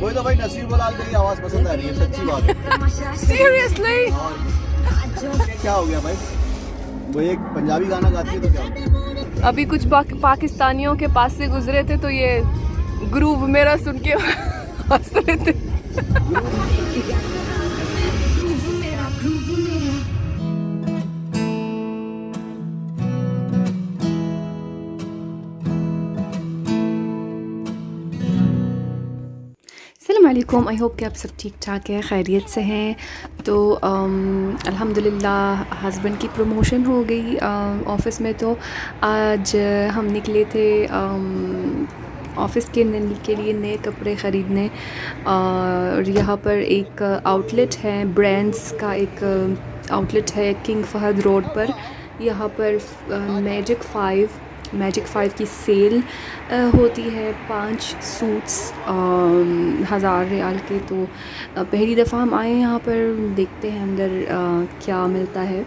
वही तो भाई नसीब बोलाल की आवाज पसंद आ रही है, सच्ची बात है। सीरियसली क्या हो गया भाई? वो एक पंजाबी गाना गाती है तो क्या हो गया? अभी कुछ पाकिस्तानियों के पास से गुजरे थे तो ये ग्रूव मेरा सुन के हंस रहे थे। अस्सलामुअलैकुम, आई होप कि आप सब ठीक ठाक हैं, खैरियत से हैं। तो अल्हम्दुलिल्लाह हस्बैंड की प्रमोशन हो गई ऑफ़िस में। तो आज हम निकले थे ऑफ़िस के लिए नए कपड़े ख़रीदने। और यहाँ पर एक आउटलेट है, ब्रांड्स का एक आउटलेट है किंग फहद रोड पर। यहाँ पर मैजिक 5 की सेल होती है। 5 सूट्स 1000 रियाल के। तो पहली दफ़ा हम आए यहाँ पर, देखते हैं अंदर क्या मिलता है।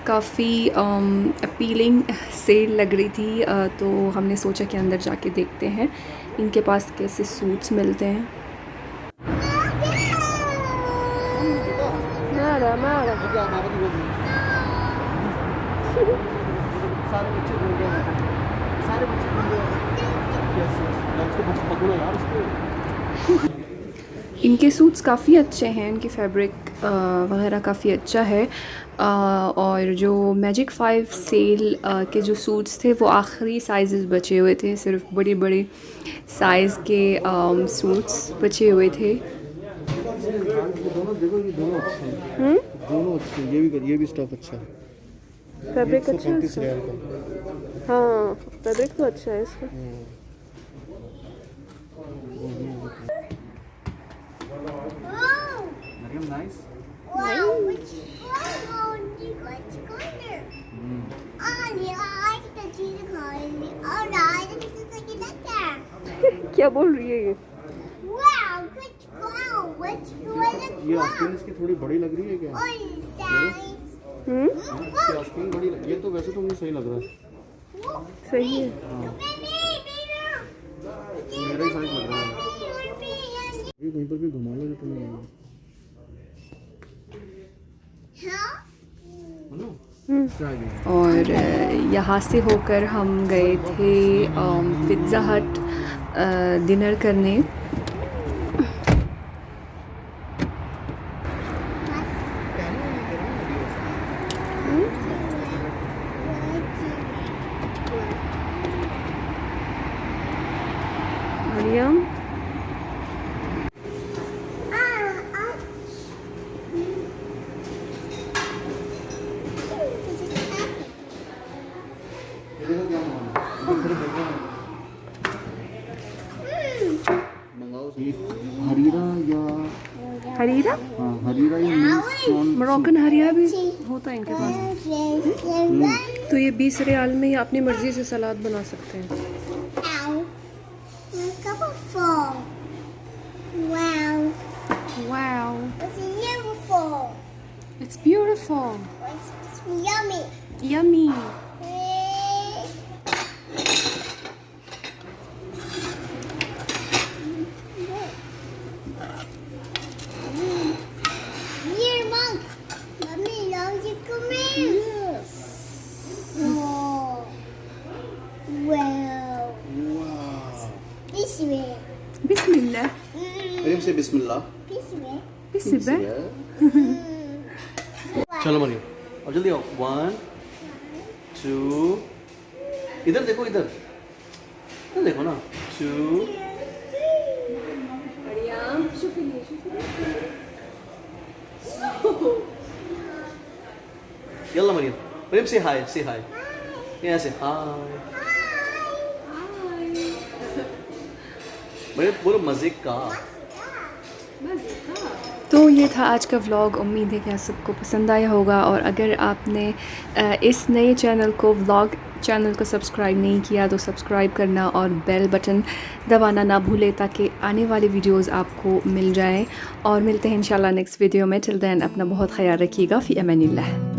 काफ़ी अपीलिंग सेल लग रही थी, तो हमने सोचा कि अंदर जाके देखते हैं इनके पास कैसे सूट्स मिलते हैं। सारे बच्चे घूम गए हैं, सारे बच्चे घूम गए हैं। उसको पकड़ो यार उसको। इनके सूट्स काफ़ी अच्छे हैं, इनकी फैब्रिक वगैरह काफ़ी अच्छा है। और जो मैजिक 5 सेल के जो सूट्स थे वो आखिरी साइज़ बचे हुए थे, सिर्फ बड़ी बड़ी साइज़ के सूट्स बचे हुए थे। दोनों देखो, ये दोनों अच्छे हैं, दोनों अच्छे हैं। ये भी स्टफ अच्छा है, फैब्रिक अच्छा है 135 रियाल का। हाँ, फैब्रिक तो अच्छा है इसका। Nice. Wow, which one? You got corner. Yeah, I can see the corner. Oh no, I think it's like that. क्या बोल रही है ये? Wow, which one? Which one? ये आस्तीन इसकी थोड़ी बड़ी लग रही है क्या? Oh, size. इसकी आस्तीन बड़ी ये तो वैसे तो मुझे सही लग रहा है। सही है। मेरा ही साइज लग रहा है। ये कहीं पर भी घुमा लो जो तुम्हें। और यहाँ से होकर हम गए थे पिज़्ज़ा हट डिनर करने। मरियम हरीरा, हाँ हरीरा या मोरक्कन हरीरा भी होता है इनके पास। तो ये 20 रियाल में या अपनी मर्जी से सलाद बना सकते हैं। Wow. Wow, It's beautiful. it's beautiful, It's yummy. yummy. Here, Mom. Mommy, love you come in. Yes. Wow. Wow. This way. Bismillah. Maryam से बिस्मिल्लाह। This way. Bismillah. चलो मरियम, अब जल्दी आओ। 1 2 इधर देखो, इधर देखो ना। 2 मरियम शूफी ये यल्ला मरियम। मरियम से हाय, से हाय। यहाँ से हाय। मरियम बोलो मज़े का। तो ये था आज का व्लॉग। उम्मीद है कि आप सबको पसंद आया होगा। और अगर आपने इस नए चैनल को सब्सक्राइब नहीं किया तो सब्सक्राइब करना और बेल बटन दबाना ना भूलें ताकि आने वाले वीडियोस आपको मिल जाएं। और मिलते हैं इंशाल्लाह नेक्स्ट वीडियो में। टिल देन अपना बहुत ख्याल रखिएगा। फ़ी अमानिल्लाह।